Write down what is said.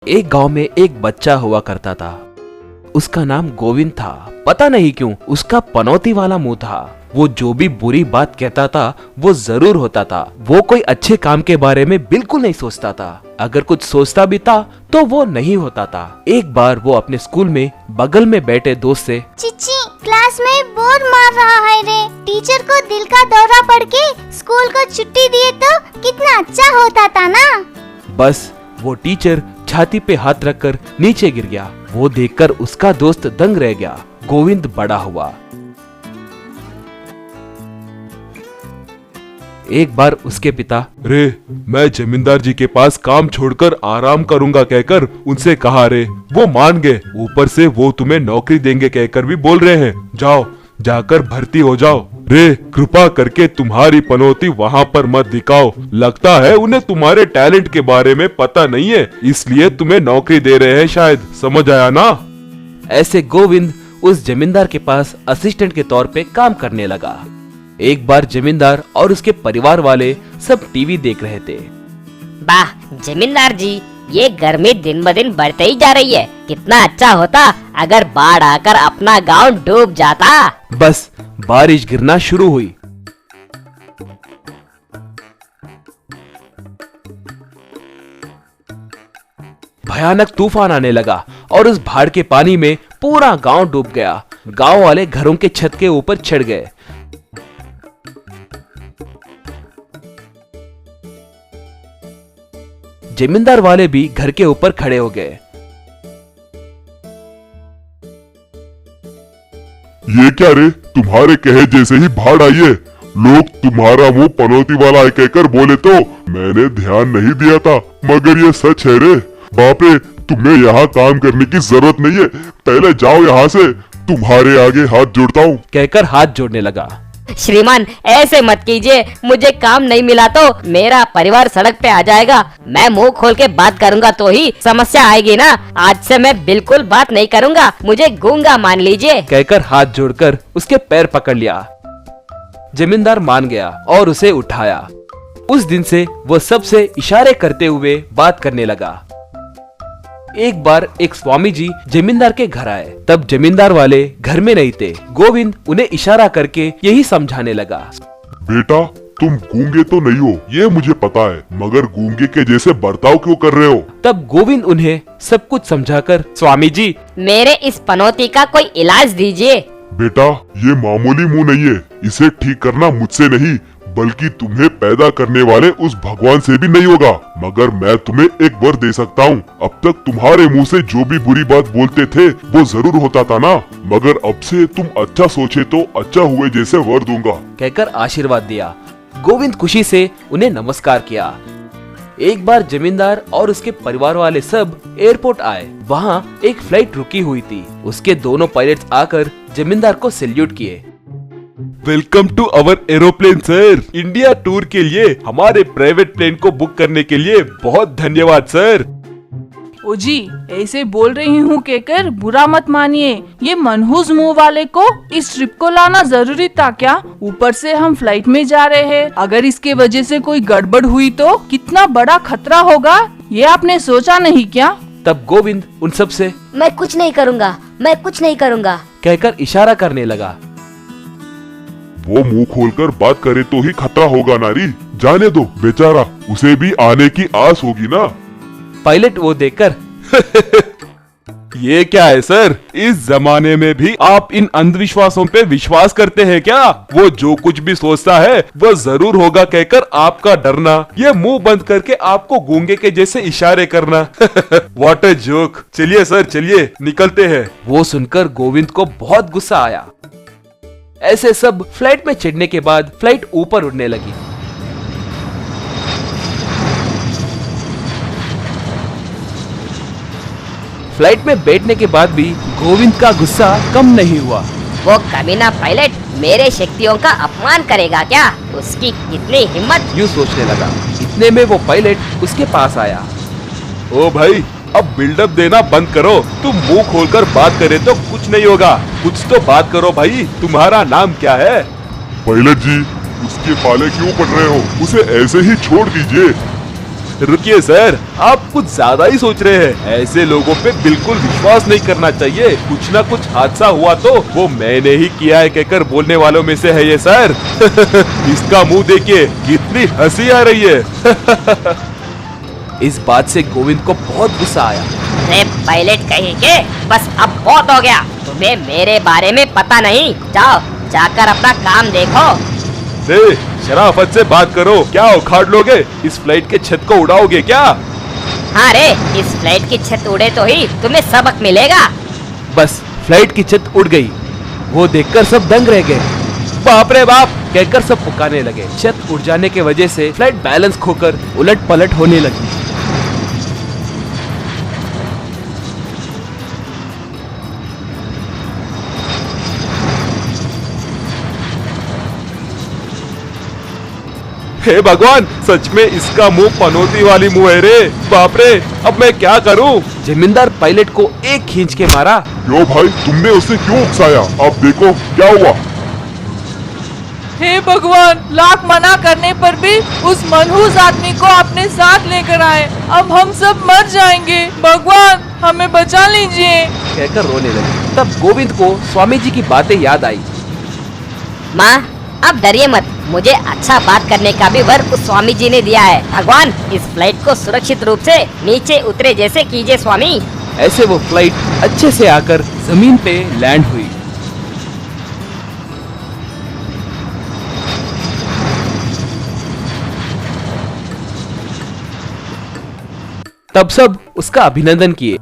एक गांव में एक बच्चा हुआ करता था। उसका नाम गोविंद था। पता नहीं क्यों उसका पनौती वाला मुंह था। वो जो भी बुरी बात कहता था वो जरूर होता था। वो कोई अच्छे काम के बारे में बिल्कुल नहीं सोचता था। अगर कुछ सोचता भी था तो वो नहीं होता था। एक बार वो अपने स्कूल में बगल में बैठे दोस्त से, चिची, क्लास में बोर मार रहा है रे। टीचर को दिल का दौरा पड़ के स्कूल को छुट्टी दिए तो कितना अच्छा होता था ना। बस वो टीचर छाती पे हाथ रखकर नीचे गिर गया। वो देखकर उसका दोस्त दंग रह गया। गोविंद बड़ा हुआ। एक बार उसके पिता, रे मैं जमींदार जी के पास काम छोड़कर आराम करूंगा कहकर उनसे कहा रे। वो मान गए। ऊपर से वो तुम्हें नौकरी देंगे कहकर भी बोल रहे हैं। जाओ जाकर भर्ती हो जाओ। रे कृपा करके तुम्हारी पनौती वहाँ पर मत दिखाओ। लगता है उन्हें तुम्हारे टैलेंट के बारे में पता नहीं है, इसलिए तुम्हें नौकरी दे रहे हैं शायद। समझ आया ना। ऐसे गोविंद उस जमींदार के पास असिस्टेंट के तौर पे काम करने लगा। एक बार जमींदार और उसके परिवार वाले सब टीवी देख रहे थे। वाह जमींदार जी, ये गर्मी दिन ब दिन बढ़ते ही जा रही है। कितना अच्छा होता अगर बाढ़ आकर अपना गांव डूब जाता। बस बारिश गिरना शुरू हुई। भयानक तूफान आने लगा और उस बाढ़ के पानी में पूरा गांव डूब गया। गांव वाले घरों के छत के ऊपर चढ़ गए। जमींदार वाले भी घर के ऊपर खड़े हो गए। ये क्या रे, तुम्हारे कहे जैसे ही बाढ़ आई है। लोग तुम्हारा मुंह पनौती वाला है कहकर बोले तो मैंने ध्यान नहीं दिया था, मगर ये सच है रे। बाप रे, तुम्हें यहाँ काम करने की जरूरत नहीं है। पहले जाओ यहाँ से, तुम्हारे आगे हाथ जोड़ता हूँ कहकर हाथ जोड़ने लगा। श्रीमान ऐसे मत कीजिए, मुझे काम नहीं मिला तो मेरा परिवार सड़क पे आ जाएगा। मैं मुंह खोल के बात करूंगा तो ही समस्या आएगी ना। आज से मैं बिल्कुल बात नहीं करूंगा, मुझे गूंगा मान लीजिए कहकर हाथ जोड़कर उसके पैर पकड़ लिया। जमींदार मान गया और उसे उठाया। उस दिन से वो सबसे इशारे करते हुए बात करने लगा। एक बार एक स्वामी जी जमींदार के घर आए। तब जमींदार वाले घर में नहीं थे। गोविंद उन्हें इशारा करके यही समझाने लगा। बेटा, तुम गूंगे तो नहीं हो, ये मुझे पता है, मगर गूंगे के जैसे बर्ताव क्यों कर रहे हो? तब गोविंद उन्हें सब कुछ समझाकर, स्वामी जी मेरे इस पनौती का कोई इलाज दीजिए। बेटा, ये मामूली मुंह नहीं है। इसे ठीक करना मुझसे नहीं बल्कि तुम्हें पैदा करने वाले उस भगवान से भी नहीं होगा। मगर मैं तुम्हें एक वर दे सकता हूँ। अब तक तुम्हारे मुंह से जो भी बुरी बात बोलते थे वो जरूर होता था ना, मगर अब से तुम अच्छा सोचे तो अच्छा हुए जैसे वर दूंगा कहकर आशीर्वाद दिया। गोविंद खुशी से उन्हें नमस्कार किया। एक बार जमींदार और उसके परिवार वाले सब एयरपोर्ट आए। वहाँ एक फ्लाइट रुकी हुई थी। उसके दोनों पायलट्स आकर जमींदार को सैल्यूट किए। Welcome to our aeroplane sir. India tour के लिए हमारे प्राइवेट प्लेन को बुक करने के लिए बहुत धन्यवाद सर। ओ जी, ऐसे बोल रही हूँ कहकर बुरा मत मानिए। ये मनहूस मुंह वाले को इस ट्रिप को लाना जरूरी था क्या? ऊपर से हम फ्लाइट में जा रहे हैं। अगर इसके वजह से कोई गड़बड़ हुई तो कितना बड़ा खतरा होगा, ये आपने सोचा नहीं क्या? तब गोविंद उन सब से, मैं कुछ नहीं करूँगा, मैं कुछ नहीं करूँगा कहकर इशारा करने लगा। वो मुंह खोलकर बात करे तो ही खतरा होगा नारी। जाने दो, बेचारा, उसे भी आने की आस होगी ना। पायलट वो देखकर ये क्या है सर, इस जमाने में भी आप इन अंधविश्वासों पे विश्वास करते हैं क्या? वो जो कुछ भी सोचता है वो जरूर होगा कहकर आपका डरना, ये मुंह बंद करके आपको गूंगे के जैसे इशारे करना। What a joke. चलिए सर, चलिए निकलते हैं। वो सुनकर गोविंद को बहुत गुस्सा आया। ऐसे सब फ्लाइट में चढ़ने के बाद फ्लाइट ऊपर उड़ने लगी। फ्लाइट में बैठने के बाद भी गोविंद का गुस्सा कम नहीं हुआ। वो कमीना पायलट मेरे शक्तियों का अपमान करेगा क्या? उसकी कितनी हिम्मत। यूँ सोचने लगा। इतने में वो पायलट उसके पास आया। ओ भाई, अब बिल्डअप देना बंद करो। तुम मुंह खोलकर बात करे तो कुछ नहीं होगा, कुछ तो बात करो भाई। तुम्हारा नाम क्या है? पायलट जी, उसके पाले क्यों पड़ रहे हो? उसे ऐसे ही छोड़ दीजिए। रुकिए सर, आप कुछ ज्यादा ही सोच रहे हैं। ऐसे लोगों पे बिल्कुल विश्वास नहीं करना चाहिए। कुछ ना कुछ हादसा हुआ तो वो मैंने ही किया है कहकर बोलने वालों में से है ये सर। इसका मुंह देखिए, कितनी हंसी आ रही है। इस बात से गोविंद को बहुत गुस्सा आया। अरे पायलट कहीं के, बस अब बहुत हो गया। तुम्हें मेरे बारे में पता नहीं। जाओ जाकर अपना काम देखो। रे, शराफत से बात करो। क्या उखाड़ लोगे? इस फ्लाइट के छत को उड़ाओगे क्या? हाँ रे, इस फ्लाइट की छत उड़े तो ही तुम्हें सबक मिलेगा। बस फ्लाइट की छत उड़ गई। वो देखकर सब दंग रह गए। बाप रे बाप कहकर सब पुकारने लगे। छत उड़ जाने के वजह से फ्लाइट बैलेंस खोकर उलट पलट होने लगी। हे भगवान, सच में इसका मुंह पनौती वाली मुंह है रे। बाप रे, अब मैं क्या करूं? जमींदार पायलट को एक खींच के मारा। क्यों भाई, तुमने उसे क्यों उकसाया? अब देखो क्या हुआ। हे भगवान, लाख मना करने पर भी उस मनहूस आदमी को अपने साथ लेकर आए। अब हम सब मर जाएंगे। भगवान हमें बचा लीजिए। कहकर रोने लगी। तब गोविंद को स्वामी जी की बातें याद आई। माँ अब डरिए मत, मुझे अच्छा बात करने का भी वर उस स्वामी जी ने दिया है। भगवान इस फ्लाइट को सुरक्षित रूप से नीचे उतरे जैसे कीजिए स्वामी। ऐसे वो फ्लाइट अच्छे से आकर जमीन पे लैंड हुई। तब सब उसका अभिनंदन किए।